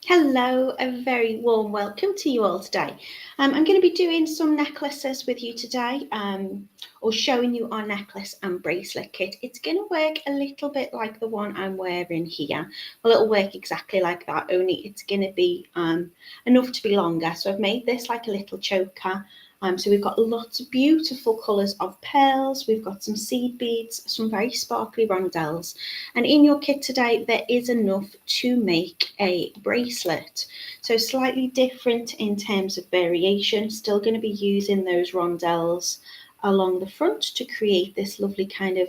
Hello, a very warm welcome to you all today. I'm going to be doing some necklaces with you today, or showing you our necklace and bracelet kit. It's going to work a little bit like the one I'm wearing here. Well, it'll work exactly like that, only it's going to be enough to be longer. So I've made this like a little choker. So we've got lots of beautiful colours of pearls, we've got some seed beads, some very sparkly rondelles, and in your kit today there is enough to make a bracelet. So slightly different in terms of variation, still going to be using those rondelles along the front to create this lovely kind of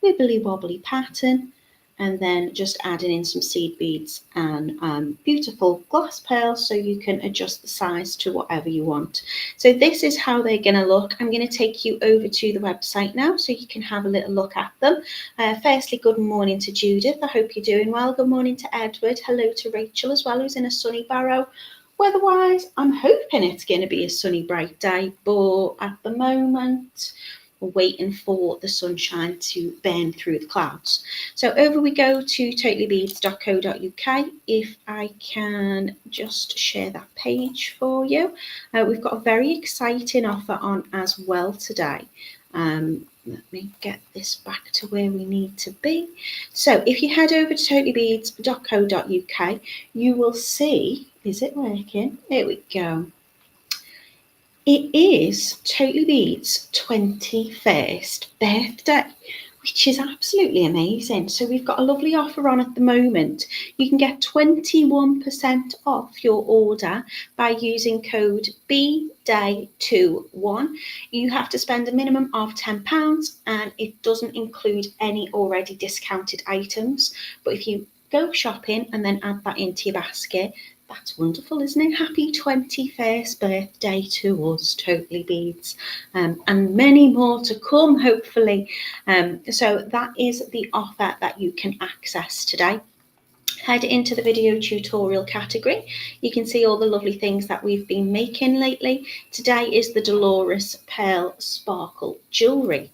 wibbly wobbly pattern, and then just adding in some seed beads and beautiful glass pearls so you can adjust the size to whatever you want. So this is how they're going to look. I'm going to take you over to the website now so you can have a little look at them. Firstly, good morning to Judith. I hope you're doing well. Good morning to Edward. Hello to Rachel as well, who's in a sunny Barrow. Weather-wise, I'm hoping it's going to be a sunny, bright day, but at the moment, we're waiting for the sunshine to burn through the clouds. So over we go to totallybeads.co.uk. If I can just share that page for you. We've got a very exciting offer on as well today. Let me get this back to where we need to be. So if you head over to totallybeads.co.uk, you will see, is it working? There we go. It is Totally Beads' 21st birthday, which is absolutely amazing. So we've got a lovely offer on at the moment. You can get 21% off your order by using code BDAY21. You have to spend a minimum of £10 and it doesn't include any already discounted items. But if you go shopping and then add that into your basket, that's wonderful, isn't it? Happy 21st birthday to us, Totally Beads, and many more to come, hopefully. So that is the offer that you can access today. Head into the video tutorial category. You can see all the lovely things that we've been making lately. Today is the Delores Pearl Sparkle Jewellery.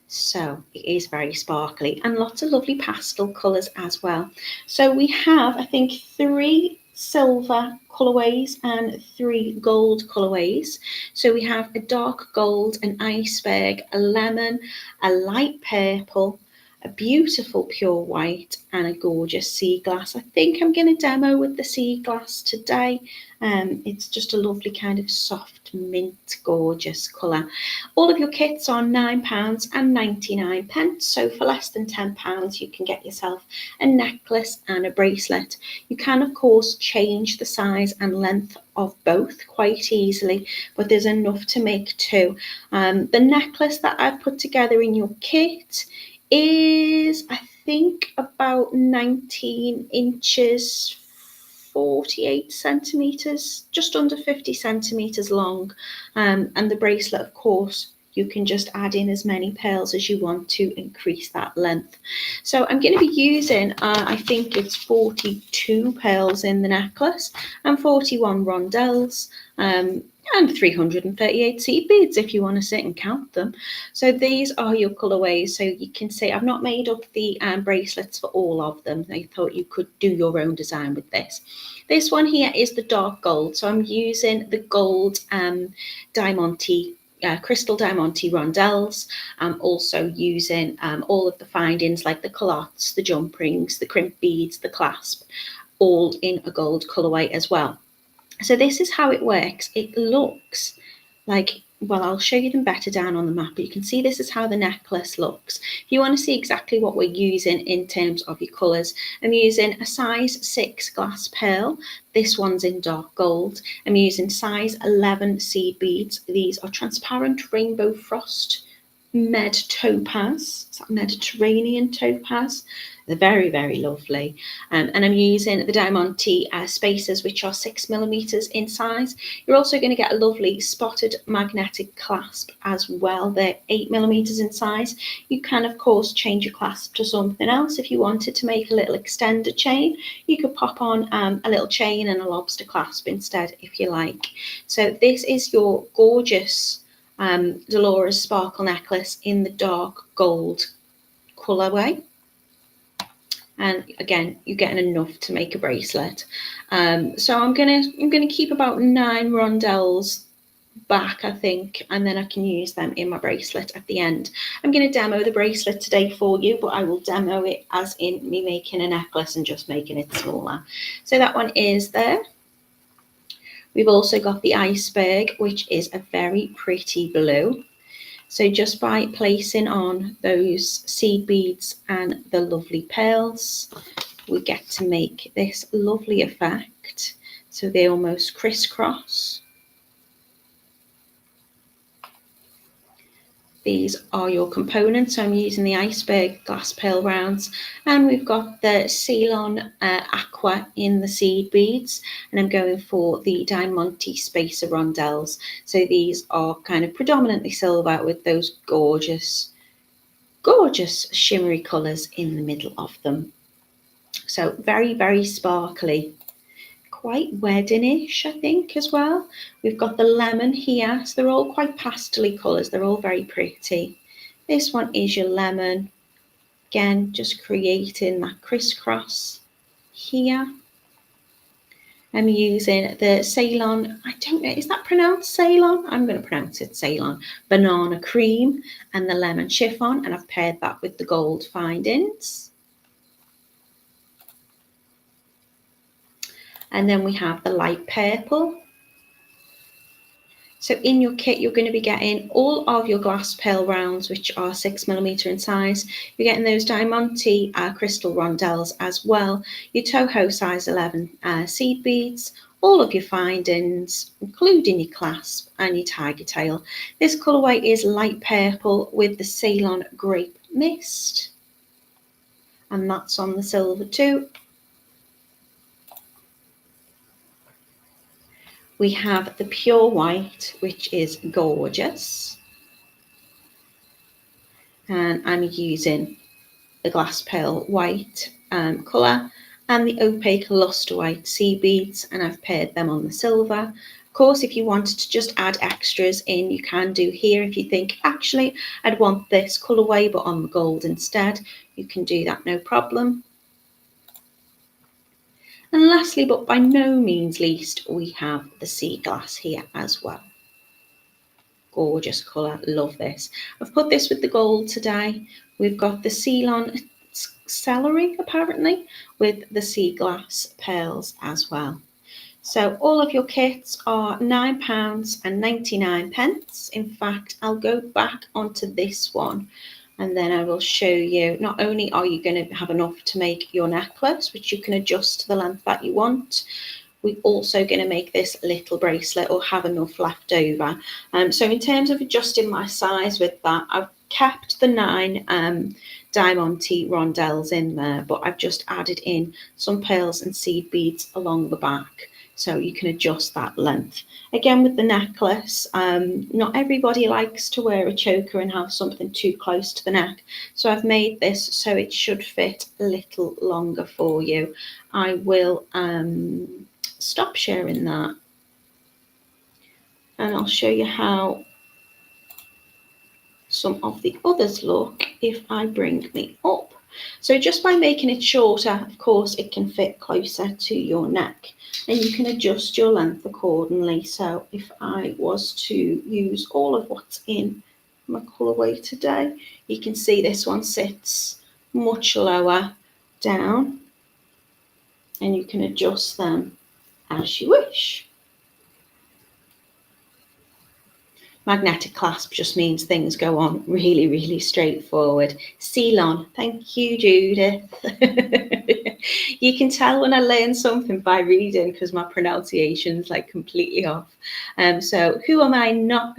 So it is very sparkly and lots of lovely pastel colours as well. So we have, I think, 3 silver colourways and 3 gold colourways. So we have a dark gold, an iceberg, a lemon, a light purple, a beautiful pure white, and a gorgeous sea glass. I think I'm going to demo with the sea glass today. It's just a lovely kind of soft mint, gorgeous colour. All of your kits are £9.99, so for less than £10 you can get yourself a necklace and a bracelet. You can of course change the size and length of both quite easily, but there's enough to make two. The necklace that I've put together in your kit is, I think, about 19 inches, 48 centimetres, just under 50 centimetres long. And the bracelet, of course, you can just add in as many pearls as you want to increase that length. So I'm going to be using, I think it's 42 pearls in the necklace and 41 rondelles. And 338 seed beads if you want to sit and count them. So these are your colourways. So you can see I've not made up the bracelets for all of them. I thought you could do your own design with this. This one here is the dark gold. So I'm using the gold Diamante crystal Diamante rondelles. I'm also using all of the findings like the culottes, the jump rings, the crimp beads, the clasp, all in a gold colourway as well. So this is how it works. It looks like, well, I'll show you them better down on the map, but you can see this is how the necklace looks. If you want to see exactly what we're using in terms of your colours, I'm using a size 6 glass pearl. This one's in dark gold. I'm using size 11 seed beads. These are transparent rainbow frost med topaz. It's that Mediterranean topaz. They're very, very lovely. And I'm using the Diamante spacers, which are 6mm in size. You're also going to get a lovely spotted magnetic clasp as well. They're 8mm in size. You can, of course, change your clasp to something else. If you wanted to make a little extended chain, you could pop on a little chain and a lobster clasp instead, if you like. So this is your gorgeous Delores sparkle necklace in the dark gold colourway. And again, you're getting enough to make a bracelet. So I'm gonna keep about 9 rondelles back, I think, and then I can use them in my bracelet at the end. I'm going to demo the bracelet today for you, but I will demo it as in me making a necklace and just making it smaller. So that one is there. We've also got the iceberg, which is a very pretty blue. So just by placing on those seed beads and the lovely pearls, we get to make this lovely effect. So they almost crisscross. These are your components. So I'm using the iceberg glass pearl rounds, and we've got the Ceylon Aqua in the seed beads, and I'm going for the Diamante Spacer Rondelles. So these are kind of predominantly silver with those gorgeous shimmery colours in the middle of them. So very, very sparkly. Quite weddingish, I think, as well. We've got the lemon here, so they're all quite pastely colours. They're all very pretty. This one is your lemon. Again, just creating that crisscross here. I'm using the Ceylon, I don't know, is that pronounced Ceylon? I'm going to pronounce it Ceylon. Banana cream and the lemon chiffon, and I've paired that with the gold findings. And then we have the light purple. So in your kit, you're going to be getting all of your glass pearl rounds, which are 6mm in size. You're getting those Diamante crystal rondelles as well, your Toho size 11 seed beads, all of your findings, including your clasp and your Tigertail. This colourway is light purple with the Ceylon grape mist, and that's on the silver too. We have the pure white, which is gorgeous. And I'm using the glass pearl white colour and the opaque lustre white seed beads, and I've paired them on the silver. Of course, if you wanted to just add extras in, you can do here. If you think, actually, I'd want this colourway but on the gold instead, you can do that, no problem. And lastly, but by no means least, we have the sea glass here as well. Gorgeous colour, love this. I've put this with the gold today. We've got the Ceylon celery, apparently, with the sea glass pearls as well. So all of your kits are £9.99. In fact, I'll go back onto this one, and then I will show you, not only are you going to have enough to make your necklace, which you can adjust to the length that you want, we're also going to make this little bracelet or have enough left over. So in terms of adjusting my size with that, I've kept the 9 Diamante rondelles in there, but I've just added in some pearls and seed beads along the back, so you can adjust that length. Again, with the necklace, not everybody likes to wear a choker and have something too close to the neck, so I've made this so it should fit a little longer for you. I will stop sharing that, and I'll show you how some of the others look if I bring me up. So just by making it shorter, of course, it can fit closer to your neck, and you can adjust your length accordingly. So if I was to use all of what's in my colourway today, you can see this one sits much lower down, and you can adjust them as you wish. Magnetic clasp just means things go on really, really straightforward. Ceylon, thank you, Judith. You can tell when I learn something by reading because my pronunciation's like completely off. So who have I not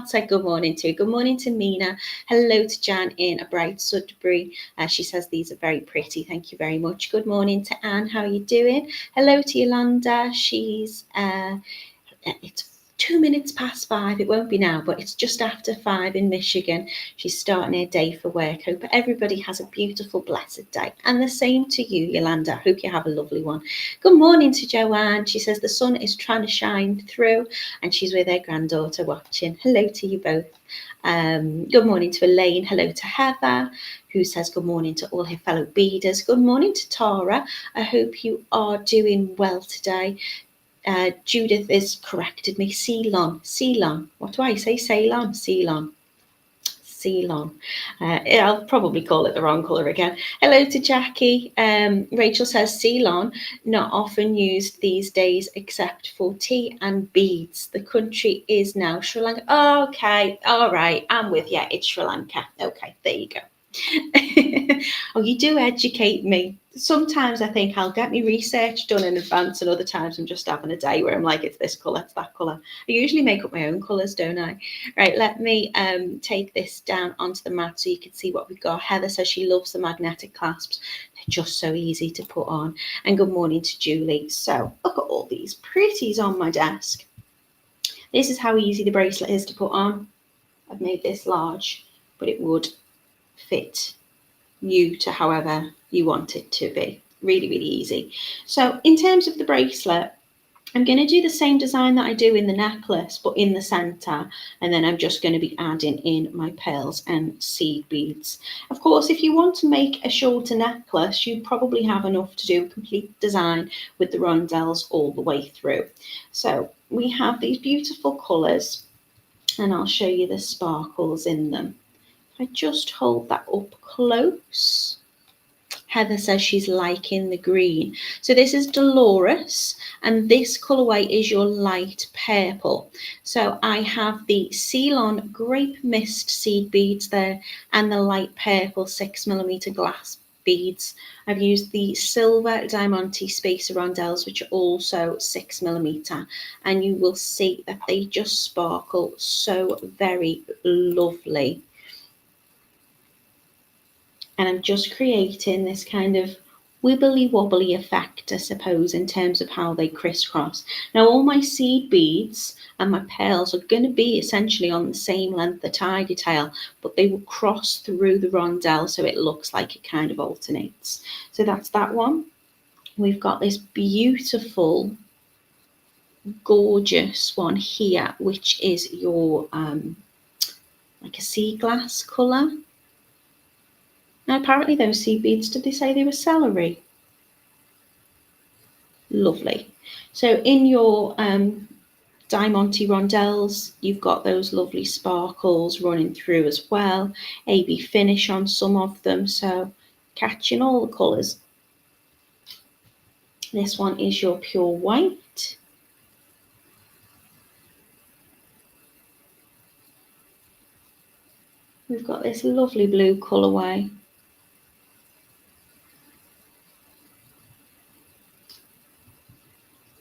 said good morning to? Good morning to Mina. Hello to Jan in a bright Sudbury. She says these are very pretty. Thank you very much. Good morning to Anne. How are you doing? Hello to Yolanda. She's it's 2 minutes past 5. It won't be now, but it's just after 5 in Michigan. She's starting her day for work. Hope everybody has a beautiful, blessed day. And the same to you, Yolanda. Hope you have a lovely one. Good morning to Joanne. She says the sun is trying to shine through and she's with her granddaughter watching. Hello to you both. Good morning to Elaine. Hello to Heather, who says good morning to all her fellow beaders. Good morning to Tara. I hope you are doing well today. Judith has corrected me. Ceylon. What do I say? Ceylon. I'll probably call it the wrong colour again. Hello to Jackie. Rachel says Ceylon, not often used these days except for tea and beads. The country is now Sri Lanka. Okay, all right, I'm with you. It's Sri Lanka. Okay, there you go. Oh, you do educate me. Sometimes I think I'll get my research done in advance, and other times I'm just having a day where I'm like, it's this colour, it's that colour. I usually make up my own colours, don't I? Right, let me take this down onto the mat so you can see what we've got. Heather says she loves the magnetic clasps. They're just so easy to put on. And good morning to Julie. So look at all these pretties on my desk. This is how easy the bracelet is to put on. I've made this large, but it would fit you to however you want it to be. Really, really easy. So in terms of the bracelet, I'm going to do the same design that I do in the necklace, but in the center, and then I'm just going to be adding in my pearls and seed beads. Of course, if you want to make a shorter necklace, you probably have enough to do a complete design with the rondelles all the way through. So we have these beautiful colors, and I'll show you the sparkles in them. I just hold that up close. Heather says she's liking the green. So this is Delores, and this colourway is your light purple. So I have the Ceylon Grape Mist seed beads there and the light purple 6mm glass beads. I've used the silver Diamante Spacer Rondelles, which are also 6mm, and you will see that they just sparkle so very lovely. And I'm just creating this kind of wibbly wobbly effect, I suppose, in terms of how they crisscross. Now, all my seed beads and my pearls are going to be essentially on the same length the Tigertail, but they will cross through the rondelle so it looks like it kind of alternates. So that's that one. We've got this beautiful, gorgeous one here, which is your like a sea glass colour. Now, apparently those seed beads, did they say they were celery? Lovely. So in your Diamante Rondelles, you've got those lovely sparkles running through as well. AB finish on some of them, so catching all the colours. This one is your pure white. We've got this lovely blue colourway.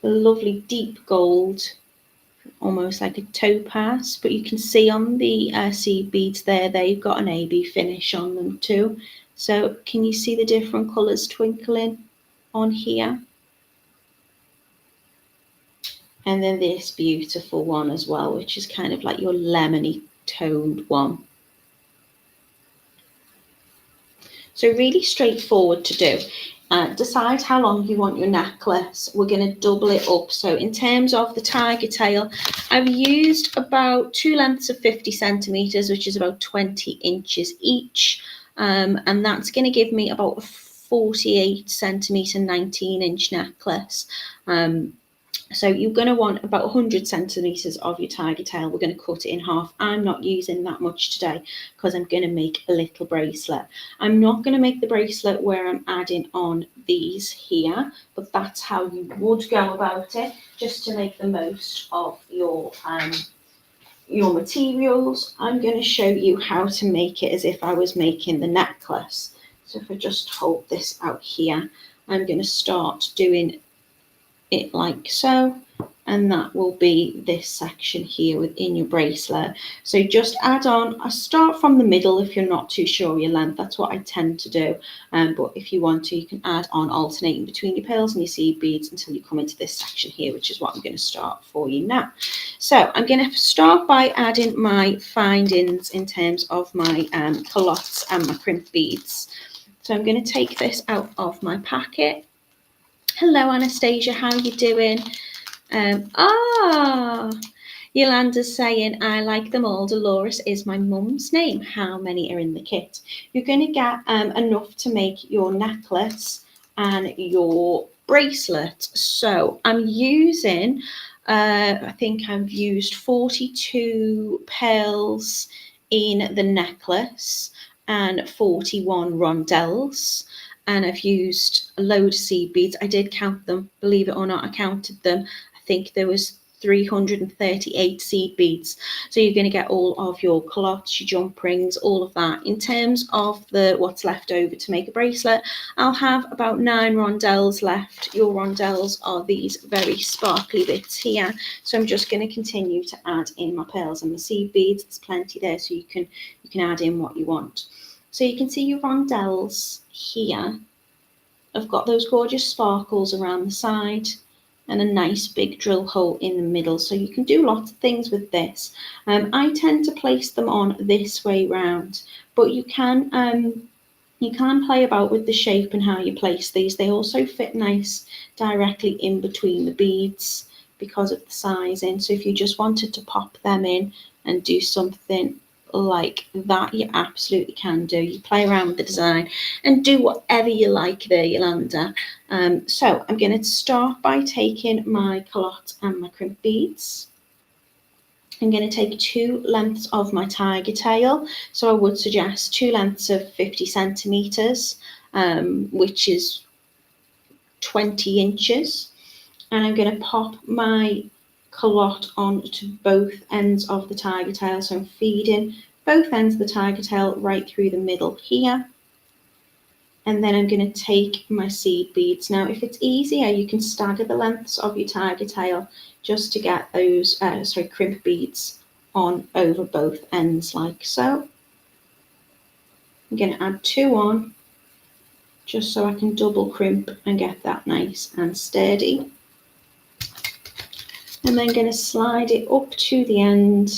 A lovely deep gold, almost like a topaz, but you can see on the seed beads there, they've got an AB finish on them too. So can you see the different colours twinkling on here? And then this beautiful one as well, which is kind of like your lemony toned one. So really straightforward to do. Decide how long you want your necklace. We're going to double it up. So in terms of the Tigertail, I've used about 2 lengths of 50 centimetres, which is about 20 inches each. And that's going to give me about a 48 centimetre, 19-inch necklace. So you're going to want about 100 centimetres of your Tigertail. We're going to cut it in half. I'm not using that much today because I'm going to make a little bracelet. I'm not going to make the bracelet where I'm adding on these here, but that's how you would go about it, just to make the most of your materials. I'm going to show you how to make it as if I was making the necklace. So if I just hold this out here, I'm going to start doing it like so, and that will be this section here within your bracelet. So just add on, I start from the middle if you're not too sure your length, that's what I tend to do, but if you want to, you can add on alternating between your pearls and your seed beads until you come into this section here, which is what I'm going to start for you now. So I'm going to start by adding my findings in terms of my culottes and my crimp beads. So I'm going to take this out of my packet. Hello Anastasia, how are you doing? Yolanda's saying, I like them all. Delores is my mum's name. How many are in the kit? You're going to get enough to make your necklace and your bracelet. So I'm using, I think I've used 42 pearls in the necklace and 41 rondelles. And I've used a load of seed beads. I did count them, believe it or not, I counted them. I think there was 338 seed beads. So you're going to get all of your culottes, your jump rings, all of that. In terms of the what's left over to make a bracelet, I'll have about 9 rondelles left. Your rondelles are these very sparkly bits here. So I'm just going to continue to add in my pearls and my seed beads. There's plenty there, so you can add in what you want. So you can see your rondelles here. I've got those gorgeous sparkles around the side and a nice big drill hole in the middle. So you can do lots of things with this. I tend to place them on this way round, but you can play about with the shape and how you place these. They also fit nice directly in between the beads because of the sizing. So if you just wanted to pop them in and do something like that, you absolutely can do. You play around with the design and do whatever you like there, Yolanda. So I'm going to start by taking my culotte and my crimp beads. I'm going to take 2 lengths of my Tigertail. So I would suggest 2 lengths of 50 centimeters, which is 20 inches. And I'm going to pop my culotte onto both ends of the Tigertail. So I'm feeding both ends of the Tigertail right through the middle here. And then I'm going to take my seed beads. Now, if it's easier, you can stagger the lengths of your Tigertail just to get those crimp beads on over both ends like so. I'm going to add 2 on just so I can double crimp and get that nice and sturdy. And then going to slide it up to the end.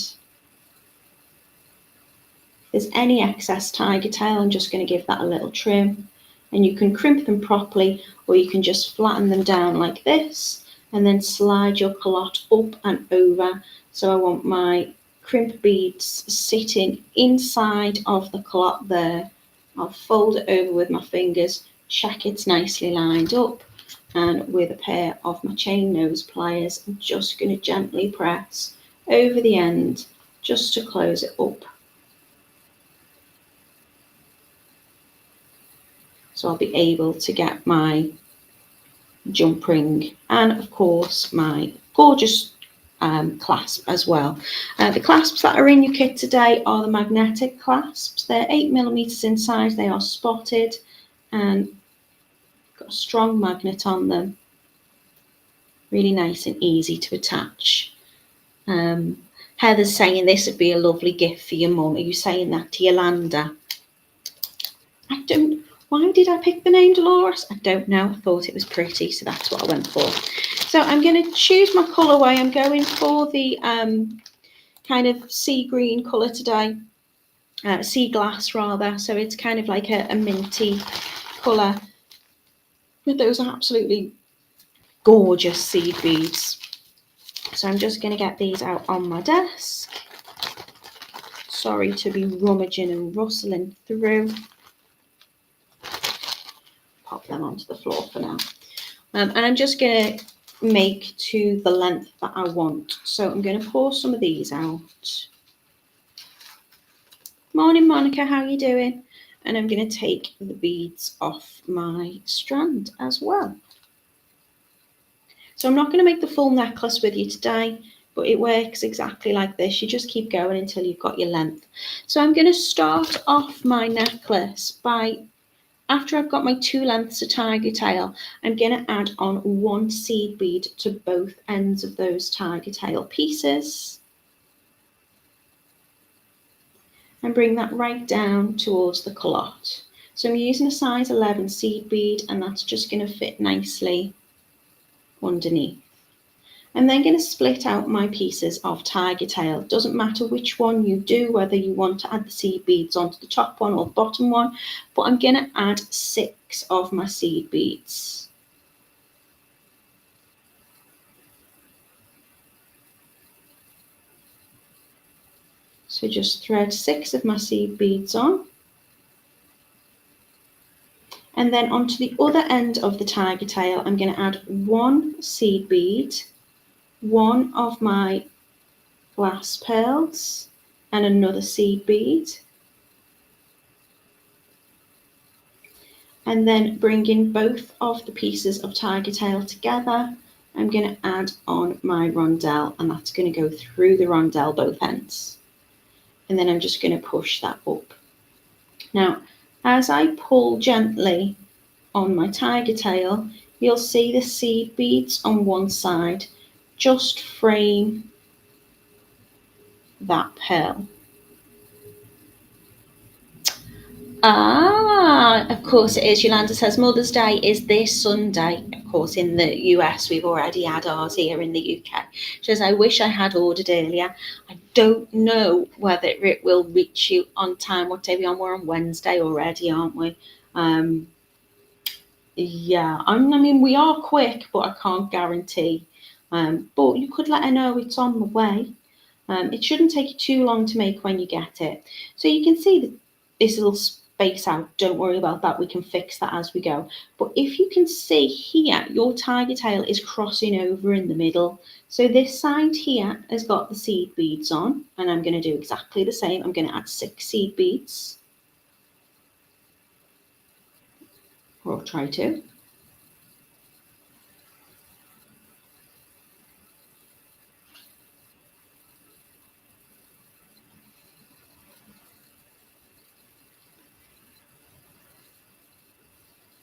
If there's any excess Tigertail, I'm just going to give that a little trim. And you can crimp them properly, or you can just flatten them down like this and then slide your culotte up and over. So I want my crimp beads sitting inside of the culotte there. I'll fold it over with my fingers, check it's nicely lined up, and with a pair of my chain nose pliers, I'm just going to gently press over the end just to close it up. So I'll be able to get my jump ring and of course my gorgeous clasp as well. The clasps that are in your kit today are the magnetic clasps. They're 8mm in size, they are spotted and got a strong magnet on them. Really nice and easy to attach. Heather's saying this would be a lovely gift for your mum. Are you saying that to Yolanda? Why did I pick the name Delores? I don't know. I thought it was pretty, so that's what I went for. So I'm going to choose my colourway. I'm going for the kind of sea green colour today. Sea glass rather. So it's kind of like a minty colour with those absolutely gorgeous seed beads. So I'm just going to get these out on my desk. Sorry to be rummaging and rustling through. Pop them onto the floor for now. And I'm just going to make to the length that I want. So I'm going to pour some of these out. Morning, Monica, how are you doing? And I'm going to take the beads off my strand as well. So I'm not going to make the full necklace with you today, but it works exactly like this. You just keep going until you've got your length. So I'm going to start off my necklace by After I've got my 2 lengths of Tigertail, I'm going to add on 1 seed bead to both ends of those Tigertail pieces. And bring that right down towards the culotte. So I'm using a size 11 seed bead, and that's just going to fit nicely underneath. I'm then going to split out my pieces of Tigertail. Doesn't matter which one you do, whether you want to add the seed beads onto the top one or the bottom one, but I'm going to add 6 of my seed beads. So just thread 6 of my seed beads on. And then onto the other end of the Tigertail, I'm going to add 1 seed bead, 1 of my glass pearls, and another seed bead. And then bringing both of the pieces of Tigertail together, I'm going to add on my rondelle, and that's going to go through the rondelle both ends. And then I'm just going to push that up. Now, as I pull gently on my Tigertail, you'll see the seed beads on one side just frame that pearl. Of course it is. Yolanda says Mother's Day is this Sunday. Of course, in the US, we've already had ours here in the UK. She says, I wish I had ordered earlier. I don't know whether it will reach you on time. What day are we on? We're on Wednesday already, aren't we? Yeah, I mean, we are quick, but I can't guarantee. But you could let her know it's on the way. It shouldn't take you too long to make when you get it. So you can see this little space out. Don't worry about that. We can fix that as we go. But if you can see here, your Tigertail is crossing over in the middle. So this side here has got the seed beads on, and I'm going to do exactly the same. I'm going to add 6 seed beads. Or I'll try to.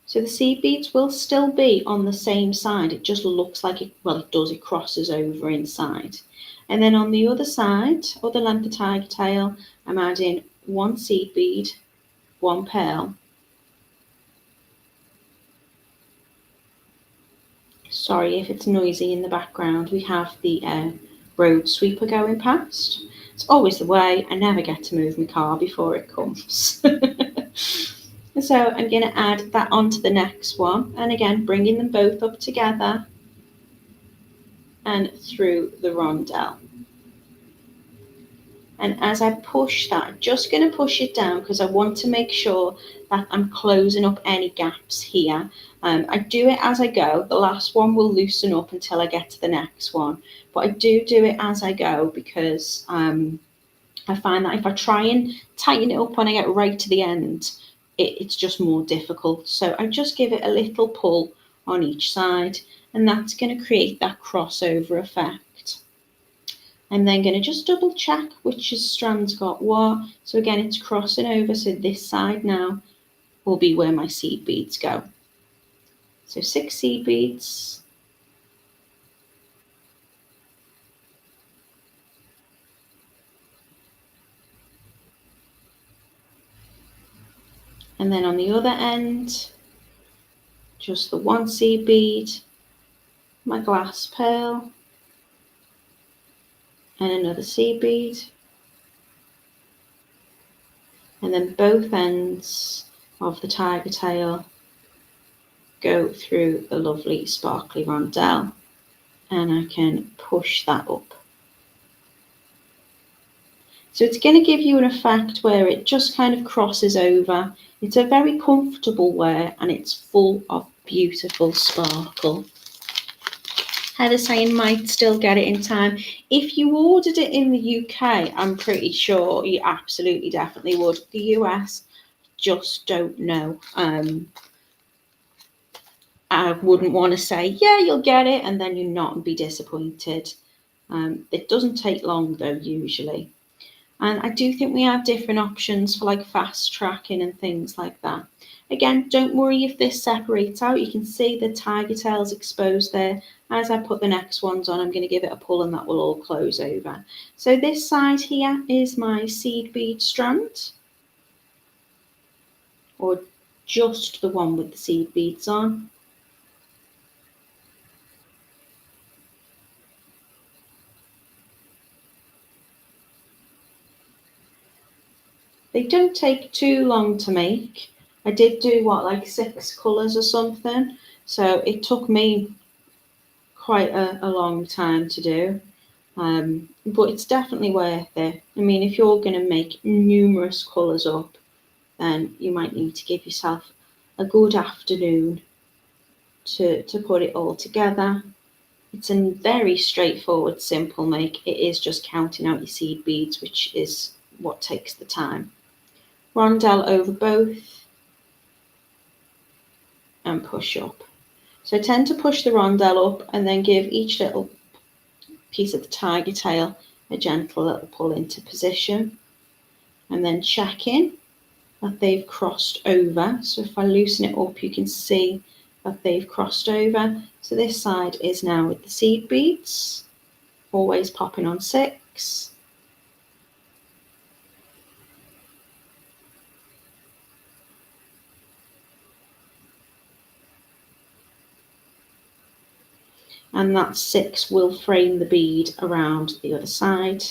So the seed beads will still be on the same side. It just looks like it, well, it does, it crosses over inside. And then on the other side, other length of Tigertail, I'm adding 1 seed bead, 1 pearl. Sorry if it's noisy in the background. We have the road sweeper going past. It's always the way. I never get to move my car before it comes. So I'm going to add that onto the next one, and again bringing them both up together and through the rondelle. And as I push that, I'm just going to push it down because I want to make sure that I'm closing up any gaps here. I do it as I go. The last one will loosen up until I get to the next one, but I do it as I go because I find that if I try and tighten it up when I get right to the end, it's just more difficult. So I just give it a little pull on each side, and that's going to create that crossover effect. I'm then going to just double check which strand's got what. So again, it's crossing over, so this side now will be where my seed beads go. So 6 seed beads. And then on the other end, just the 1 seed bead, my glass pearl, and another seed bead. And then both ends of the Tigertail go through the lovely sparkly rondelle, and I can push that up. So it's going to give you an effect where it just kind of crosses over. It's a very comfortable wear, and it's full of beautiful sparkle. Heather saying might still get it in time. If you ordered it in the UK, I'm pretty sure you absolutely definitely would. The US, just don't know. I wouldn't want to say, yeah, you'll get it, and then you're not and be disappointed. It doesn't take long though, usually. And I do think we have different options for like fast tracking and things like that. Again, don't worry if this separates out. You can see the Tigertail's exposed there. As I put the next ones on, I'm going to give it a pull and that will all close over. So this side here is my seed bead strand, or just the one with the seed beads on. They don't take too long to make. I did do what, like 6 colours or something, so it took me quite a long time to do. But it's definitely worth it. I mean, if you're going to make numerous colours up, then you might need to give yourself a good afternoon to put it all together. It's a very straightforward, simple make. It is just counting out your seed beads, which is what takes the time. Rondelle over both and push up. So I tend to push the rondelle up and then give each little piece of the Tigertail a gentle little pull into position, and then check in that they've crossed over. So if I loosen it up, you can see that they've crossed over. So this side is now with the seed beads, always popping on 6. And that 6 will frame the bead around the other side,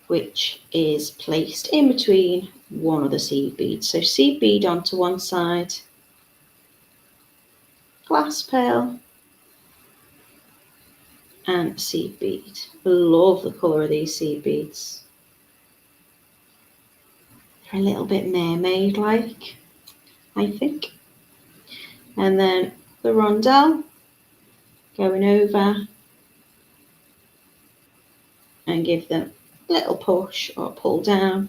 which is placed in between one of the seed beads. So seed bead onto one side, glass pearl, and seed bead. Love the colour of these seed beads. They're a little bit mermaid-like, I think. And then the rondelle going over and give them a little push or pull down.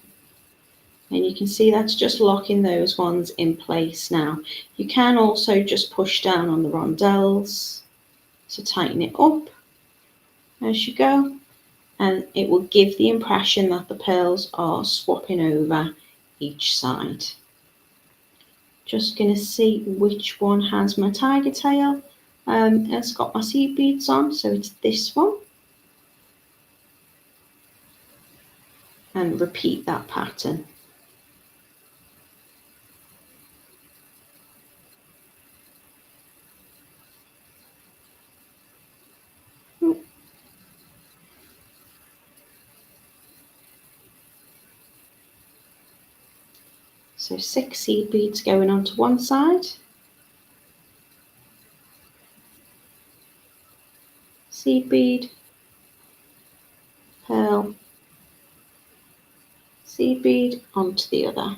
And you can see that's just locking those ones in place now. You can also just push down on the rondelles to tighten it up as you go, and it will give the impression that the pearls are swapping over each side. Just going to see which one has my Tigertail. It's got my seed beads on, so it's this one. And repeat that pattern. So 6 seed beads going onto one side, seed bead, pearl, seed bead onto the other.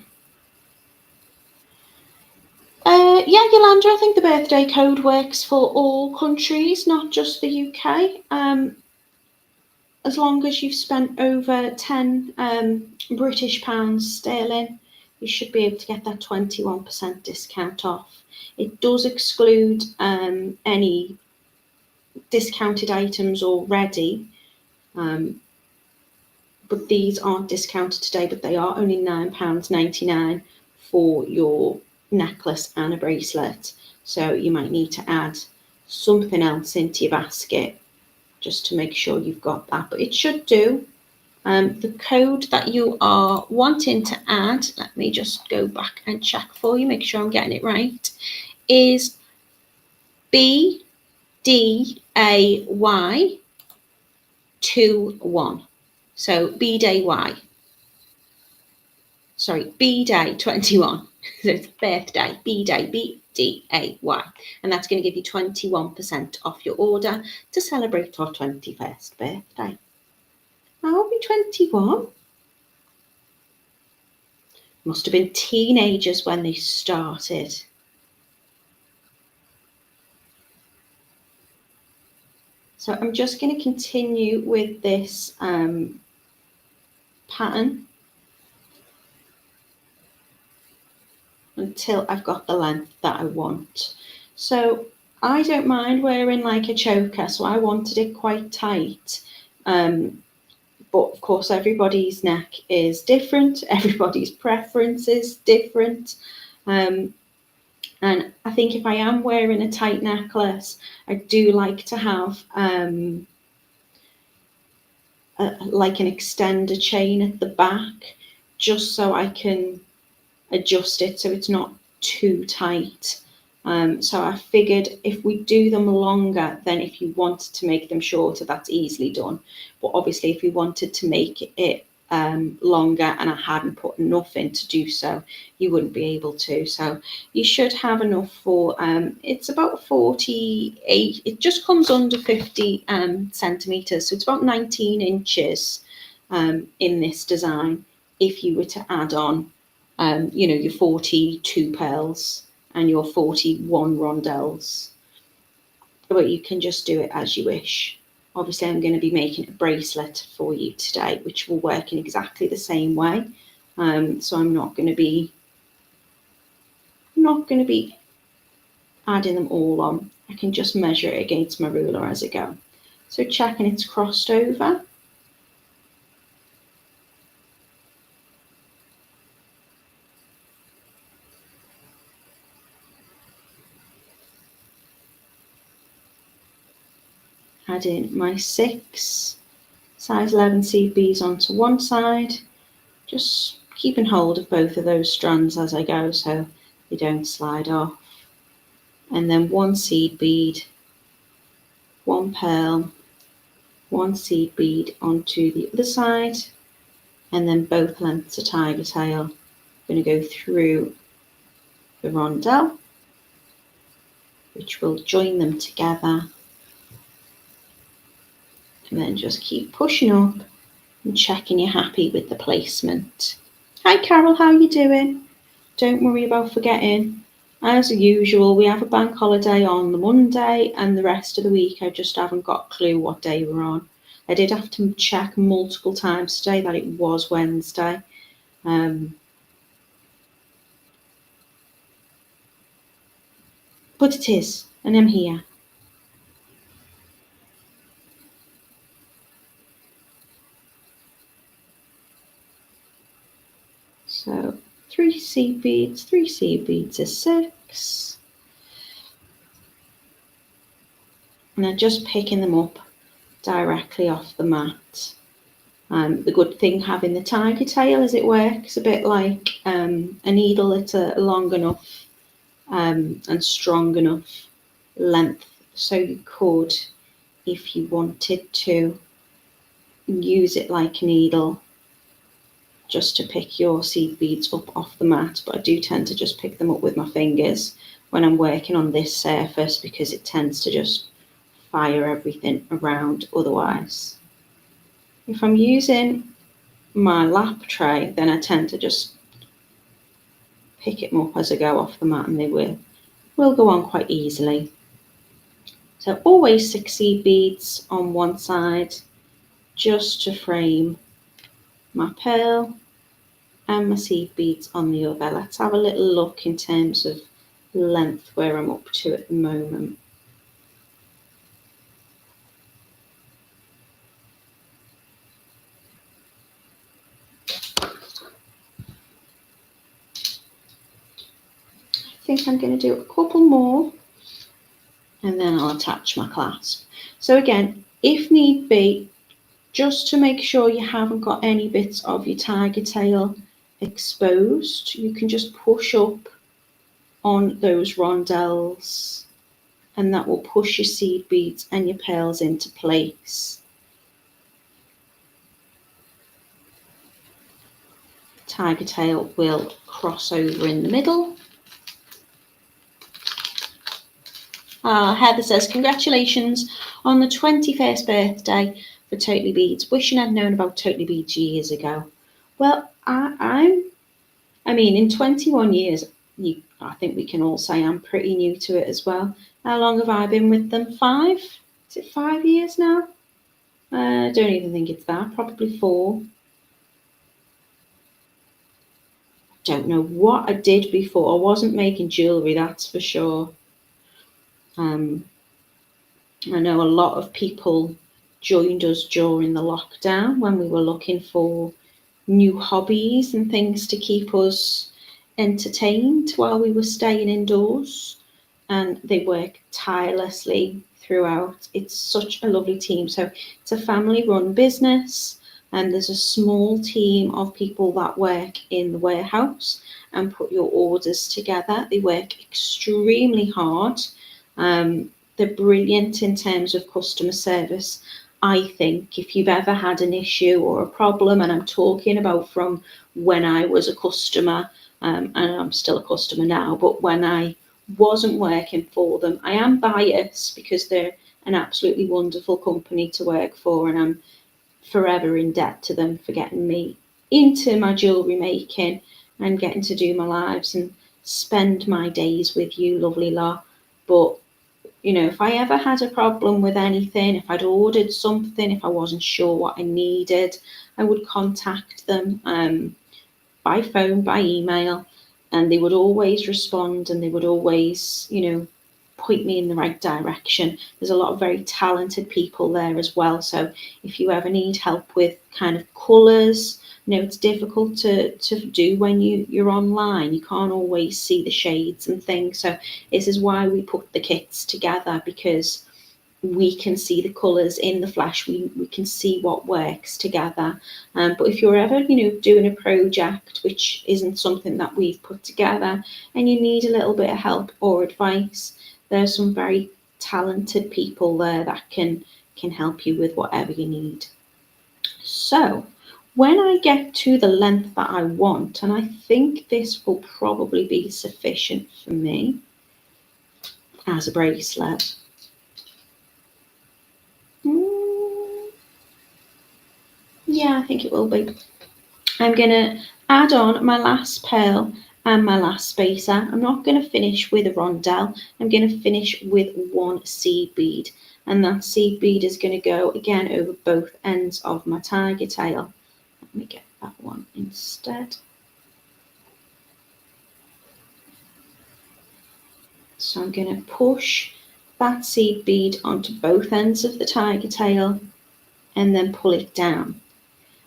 Yeah, Yolanda, I think the birthday code works for all countries, not just the UK. As long as you've spent over 10 British pounds sterling, you should be able to get that 21% discount off. It does exclude any discounted items already, but these aren't discounted today, but they are only £9.99 for your necklace and a bracelet. So you might need to add something else into your basket just to make sure you've got that, but it should do. The code that you are wanting to add, let me just go back and check for you, make sure I'm getting it right, is BDAY 21. So BDAY. Sorry, B-Day 21. So it's birthday, B-Day, BDAY. And that's going to give you 21% off your order to celebrate our 21st birthday. I'll be 21. Must have been teenagers when they started. So I'm just going to continue with this pattern until I've got the length that I want. So I don't mind wearing like a choker, so I wanted it quite tight. But of course, everybody's neck is different. Everybody's preference is different. And I think if I am wearing a tight necklace, I do like to have like an extender chain at the back, just so I can adjust it so it's not too tight. So I figured if we do them longer, then if you wanted to make them shorter, that's easily done. But obviously, if you wanted to make it longer and I hadn't put enough in to do so, you wouldn't be able to. So you should have enough for, it's about 48, it just comes under 50 centimetres, so it's about 19 inches in this design if you were to add on you know, your 42 pearls and your 41 rondelles. But you can just do it as you wish. Obviously, I'm going to be making a bracelet for you today, which will work in exactly the same way. So I'm not going to be adding them all on. I can just measure it against my ruler as I go. So checking it's crossed over. Add in my 6 size 11 seed beads onto one side, just keeping hold of both of those strands as I go so they don't slide off. And then 1 seed bead, 1 pearl, 1 seed bead onto the other side, and then both lengths of Tigertail. I'm going to go through the rondelle, which will join them together, and then just keep pushing up and checking you're happy with the placement. Hi Carol, how are you doing? Don't worry about forgetting. As usual, we have a bank holiday on the Monday, and the rest of the week I just haven't got a clue what day we're on. I did have to check multiple times today that it was Wednesday. But it is, and I'm here. So 3 seed beads, 3 seed beads is 6. And I'm just picking them up directly off the mat. The good thing having the Tigertail is it works a bit like a needle that's a long enough and strong enough length, so you could, if you wanted to, use it like a needle just to pick your seed beads up off the mat. But I do tend to just pick them up with my fingers when I'm working on this surface because it tends to just fire everything around otherwise. If I'm using my lap tray, then I tend to just pick it up as I go off the mat, and they will go on quite easily. So always 6 seed beads on one side, just to frame my pearl, and my seed beads on the other. Let's have a little look in terms of length where I'm up to at the moment. I think I'm going to do a couple more and then I'll attach my clasp. So again, if need be, just to make sure you haven't got any bits of your Tigertail exposed, you can just push up on those rondelles and that will push your seed beads and your pearls into place. Tigertail will cross over in the middle. Heather says, congratulations on the 21st birthday for Totally Beads. Wishing I'd known about Totally Beads years ago. Well, I mean, in 21 years, I think we can all say I'm pretty new to it as well. How long have I been with them? 5? Is it 5 years now? I don't even think it's that, probably 4. Don't know what I did before. I wasn't making jewellery, that's for sure. I know a lot of people joined us during the lockdown when we were looking for new hobbies and things to keep us entertained while we were staying indoors. And they work tirelessly throughout. It's such a lovely team. So it's a family run business, and there's a small team of people that work in the warehouse and put your orders together. They work extremely hard. They're brilliant in terms of customer service. I think if you've ever had an issue or a problem, and I'm talking about from when I was a customer, and I'm still a customer now, but when I wasn't working for them, I am biased because they're an absolutely wonderful company to work for, and I'm forever in debt to them for getting me into my jewellery making and getting to do my lives and spend my days with you lovely lot. But if I ever had a problem with anything, if I'd ordered something, if I wasn't sure what I needed, I would contact them by phone, by email, and they would always respond, and they would always, point me in the right direction. There's a lot of very talented people there as well. So if you ever need help with kind of colours, it's difficult to do when you're online. You can't always see the shades and things. So this is why we put the kits together, because we can see the colours in the flesh. We can see what works together. But if you're ever, doing a project which isn't something that we've put together and you need a little bit of help or advice, there's some very talented people there that can help you with whatever you need. So when I get to the length that I want, and I think this will probably be sufficient for me as a bracelet. Yeah, I think it will be. I'm going to add on my last pearl and my last spacer. I'm not going to finish with a rondelle. I'm going to finish with one seed bead. And that seed bead is going to go again over both ends of my Tigertail. Let me get that one instead. So I'm going to push that seed bead onto both ends of the Tigertail and then pull it down.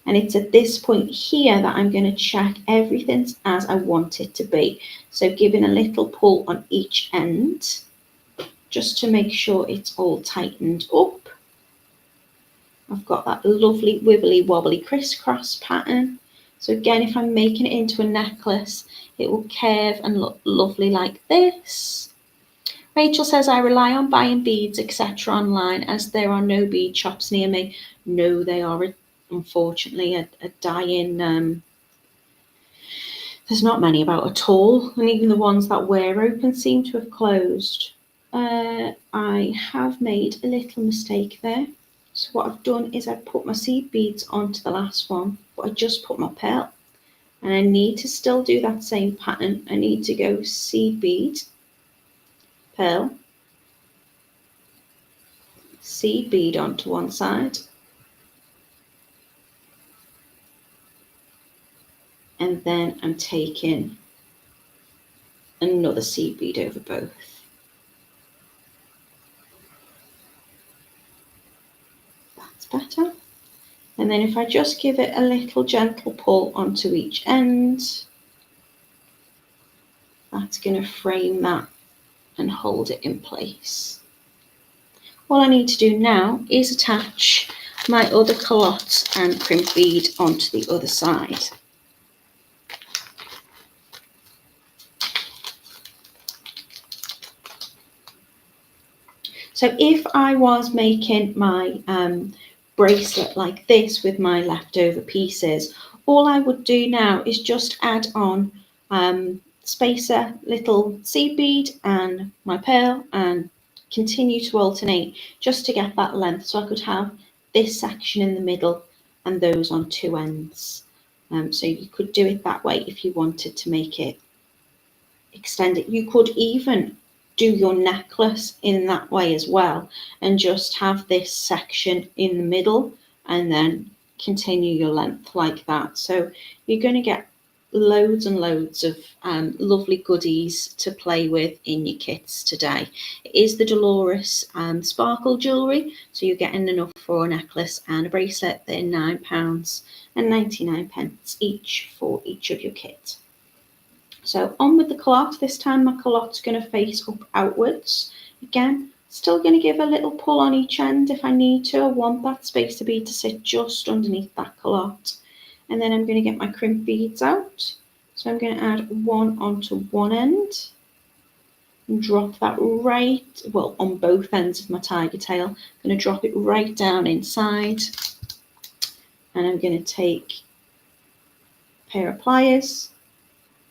And it's at this point here that I'm going to check everything's as I want it to be. So giving a little pull on each end, just to make sure it's all tightened up. I've got that lovely wibbly wobbly crisscross pattern. So again, if I'm making it into a necklace, it will curve and look lovely like this. Rachel says, I rely on buying beads, etc. online as there are no bead shops near me. No, they are unfortunately a dying, there's not many about at all, and even the ones that were open seem to have closed. I have made a little mistake there. So what I've done is I've put my seed beads onto the last one, but I just put my pearl, and I need to still do that same pattern. I need to go seed bead, pearl, seed bead onto one side, and then I'm taking another seed bead over both. That's better. And then if I just give it a little gentle pull onto each end, that's going to frame that and hold it in place. All I need to do now is attach my other calotte and crimp bead onto the other side. So if I was making my bracelet like this with my leftover pieces, all I would do now is just add on spacer, little seed bead and my pearl, and continue to alternate just to get that length, so I could have this section in the middle and those on two ends. So you could do it that way if you wanted to make it, extend it. You could even do your necklace in that way as well, and just have this section in the middle and then continue your length like that. So you're going to get loads and loads of lovely goodies to play with in your kits today. It is the Delores sparkle jewellery, so you're getting enough for a necklace and a bracelet. They're £9.99 each for each of your kits. So on with the culotte. This time my culotte's going to face up outwards. Again, still going to give a little pull on each end if I need to. I want that space to sit just underneath that culotte. And then I'm going to get my crimp beads out. So I'm going to add one onto one end and drop that right, well, on both ends of my tiger tail. I'm going to drop it right down inside. And I'm going to take a pair of pliers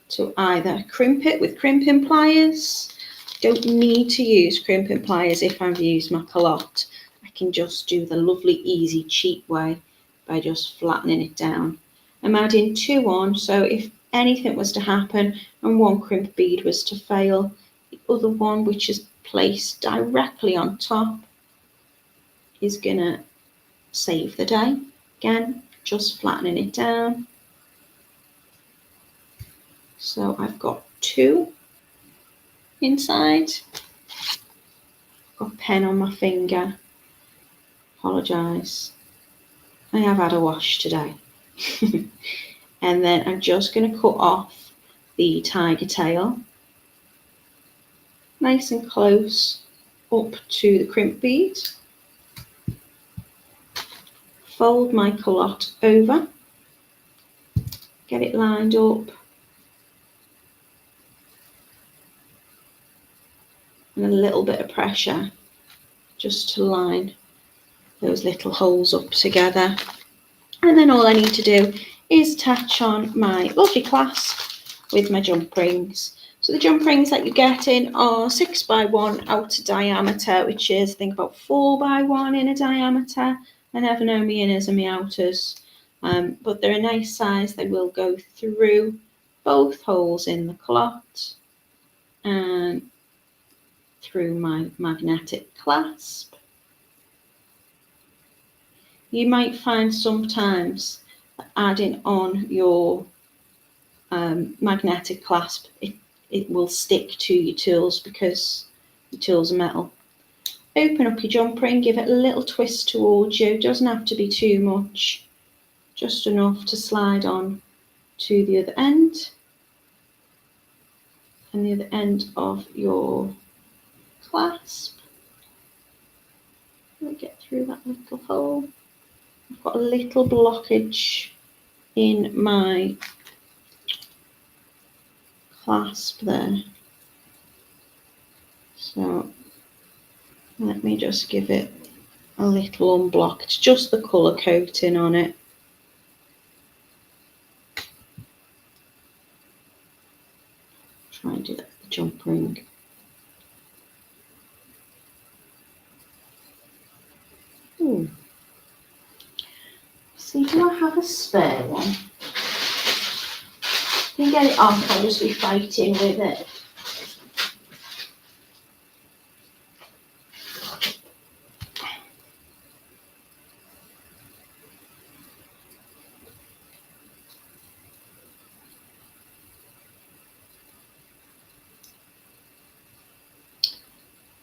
to either crimp it with crimping pliers. Don't need to use crimping pliers if I've used my culotte. I can just do the lovely, easy, cheap way by just flattening it down. I'm adding 2 on, so if anything was to happen and one crimp bead was to fail, the other one, which is placed directly on top, is going to save the day. Again, just flattening it down. So I've got 2 inside. Got a pen on my finger. Apologise. I have had a wash today. And then I'm just going to cut off the tiger tail, nice and close up to the crimp bead. Fold my culotte over, get it lined up, and a little bit of pressure just to line those little holes up together. And then all I need to do is attach on my lovely clasp with my jump rings. So the jump rings that you're getting are 6x1 outer diameter, which is I think about 4x1 inner diameter. I never know my inners and my outers, but they're a nice size. They will go through both holes in the culotte and through my magnetic clasp. You might find sometimes that adding on your magnetic clasp, it will stick to your tools because your tools are metal. Open up your jump ring, give it a little twist towards you. It doesn't have to be too much, just enough to slide on to the other end. And the other end of your clasp. Let me get through that little hole. I've got a little blockage in my clasp there. So let me just give it a little unblock. It's just the colour coating on it. Try and do that with the jump ring. Ooh. See, do I have a spare one? If you get it off, I'll just be fighting with it.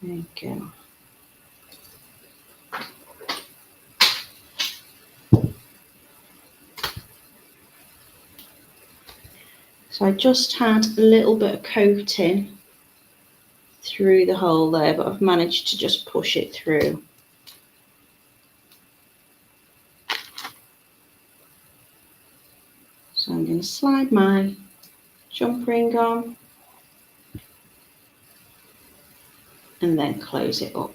There you go. So I just had a little bit of coating through the hole there, but I've managed to just push it through. So I'm going to slide my jump ring on and then close it up.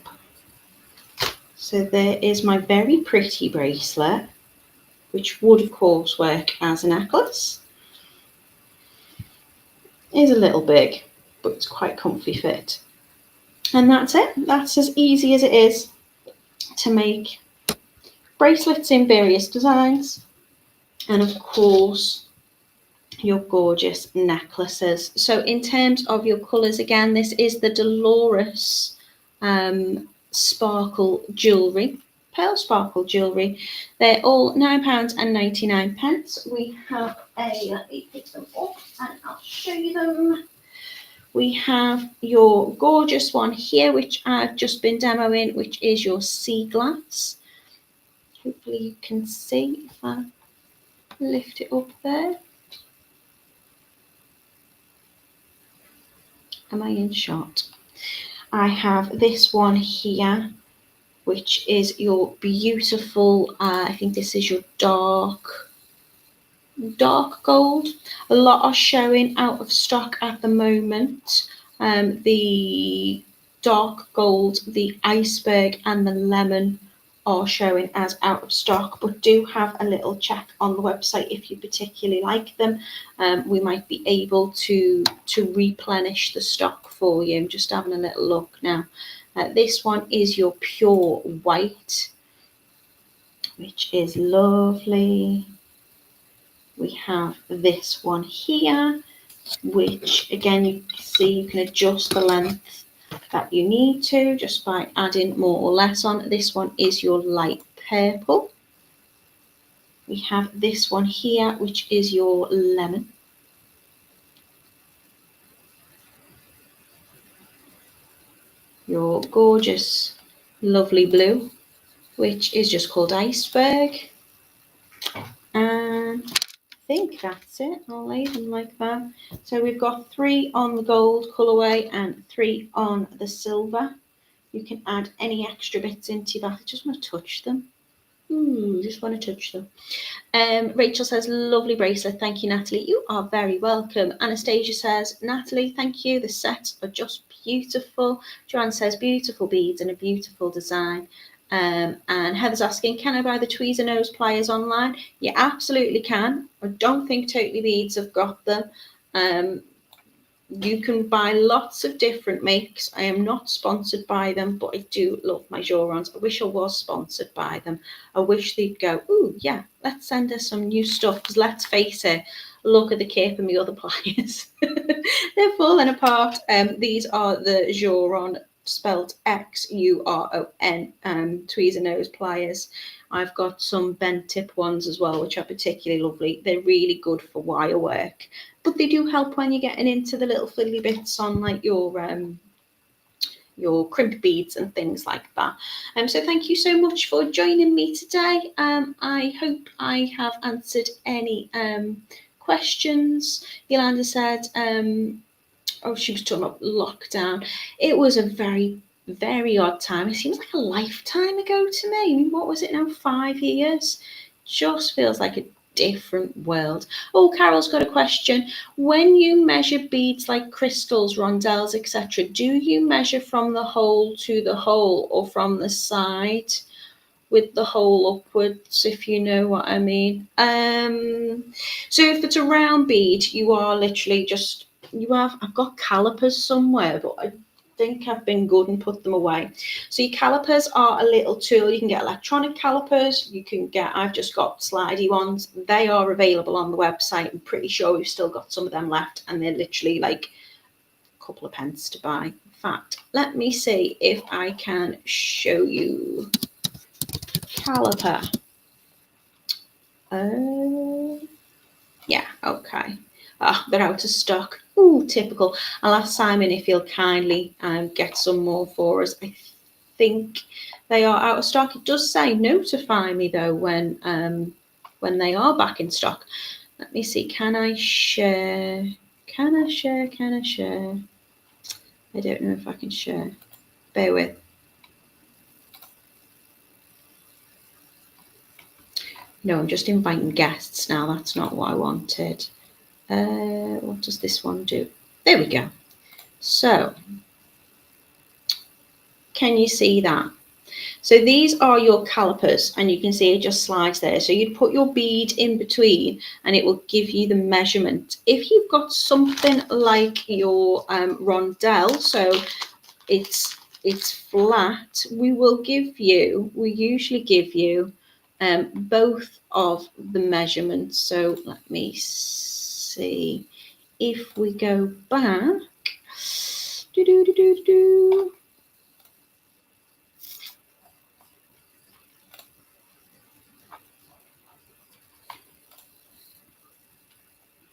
So there is my very pretty bracelet, which would of course work as a necklace. It is a little big, but it's quite comfy fit. And that's it. That's as easy as it is to make bracelets in various designs. And of course, your gorgeous necklaces. So in terms of your colours, again, this is the Delores sparkle jewellery pearl sparkle jewellery. They're all £9.99. We have let me pick them up and I'll show you them. We have your gorgeous one here, which I've just been demoing, which is your sea glass. Hopefully you can see if I lift it up there. Am I in shot? I have this one here, which is your beautiful, I think this is your dark gold. A lot are showing out of stock at the moment. The dark gold, the iceberg and the lemon are showing as out of stock, but do have a little check on the website if you particularly like them. We might be able to replenish the stock for you. I'm just having a little look now. This one is your pure white, which is lovely. We have this one here, which again, you see you can adjust the length that you need to just by adding more or less on. This one is your light purple. We have this one here, which is your lemon. Your gorgeous, lovely blue, which is just called iceberg. And I think that's it. I'll lay them like that. So we've got 3 on the gold colourway and 3 on the silver. You can add any extra bits into that. I just want to touch them. Just want to touch them. Rachel says, lovely bracelet. Thank you, Natalie. You are very welcome. Anastasia says, Natalie, thank you. The sets are just beautiful. Joanne says, beautiful beads and a beautiful design. And Heather's asking, can I buy the tweezer nose pliers online? You absolutely can. I don't think Totally Beads have got them. You can buy lots of different makes. I am not sponsored by them, but I do love my Jewellerons. I wish I was sponsored by them. I wish they'd go, ooh, yeah, let's send us some new stuff. Because let's face it, look at the cape and the other pliers. They're falling apart. These are the Jewelleron, spelled Xuron, tweezer nose pliers. I've got some bent tip ones as well, which are particularly lovely. They're really good for wire work, but they do help when you're getting into the little fiddly bits on like your crimp beads and things like that. So thank you so much for joining me today. I hope I have answered any questions. Yolanda said, oh, she was talking about lockdown. It was a very, very odd time. It seems like a lifetime ago to me. What was it now? 5 years? Just feels like a different world. Oh, Carol's got a question. When you measure beads like crystals, rondelles, etc., do you measure from the hole to the hole or from the side with the hole upwards, if you know what I mean? So if it's a round bead, you are literally just, I've got calipers somewhere, but I think I've been good and put them away. So your calipers are a little tool. You can get electronic calipers. You can get, I've just got slidey ones. They are available on the website. I'm pretty sure we've still got some of them left, and they're literally like a couple of pence to buy. In fact, let me see if I can show you caliper. Yeah, okay. They're out of stock. Ooh, typical. I'll ask Simon if he'll kindly get some more for us. I think they are out of stock. It does say notify me though when they are back in stock. Let me see. Can I share? Can I share? Can I share? I don't know if I can share. Bear with. No, I'm just inviting guests now. That's not what I wanted. What does this one do? There we go. So, can you see that? So these are your calipers, and you can see it just slides there. So you'd put your bead in between and it will give you the measurement. If you've got something like your rondelle, so it's flat, we usually give you both of the measurements. So let me see if we go back.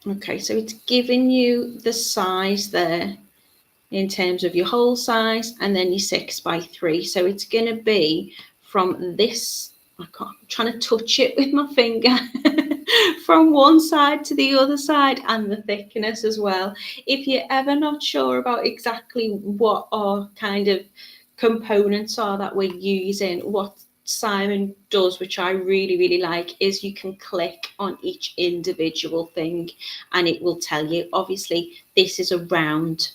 Okay, so it's giving you the size there in terms of your hole size and then your 6x3. So it's going to be from this, I'm trying to touch it with my finger, from one side to the other side, and the thickness as well. If you're ever not sure about exactly what our kind of components are that we're using, what Simon does, which I really, really like, is you can click on each individual thing and it will tell you. Obviously, this is a round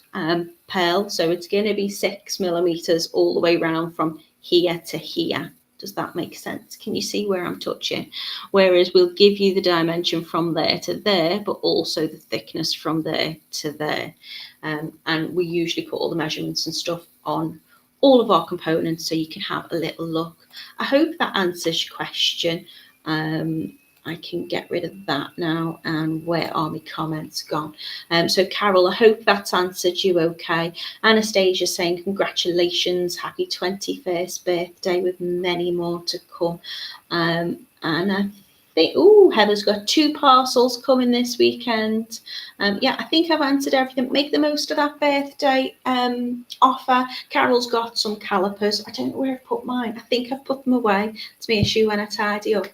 pearl, so it's going to be 6mm all the way around from here to here. Does that make sense? Can you see where I'm touching? Whereas we'll give you the dimension from there to there, but also the thickness from there to there. And we usually put all the measurements and stuff on all of our components so you can have a little look. I hope that answers your question. I can get rid of that now. And where are my comments gone? So Carol, I hope that's answered you okay. Anastasia saying congratulations, happy 21st birthday with many more to come. And I think, Heather's got 2 parcels coming this weekend. Yeah, I think I've answered everything. Make the most of that birthday offer. Carol's got some calipers. I don't know where I've put mine. I think I've put them away. It's my issue when I tidy up.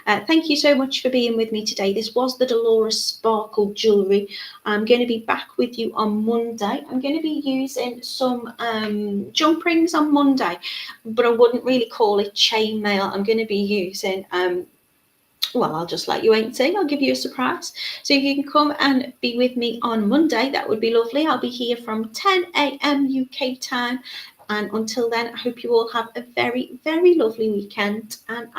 Thank you so much for being with me today. This was the Delores Sparkle Jewellery. I'm going to be back with you on Monday. I'm going to be using some jump rings on Monday, but I wouldn't really call it chainmail. I'm going to be using well, I'll just let you wait and see. I'll give you a surprise. So if you can come and be with me on Monday, that would be lovely. I'll be here from 10 a.m. UK time. And until then, I hope you all have a very, very lovely weekend. And I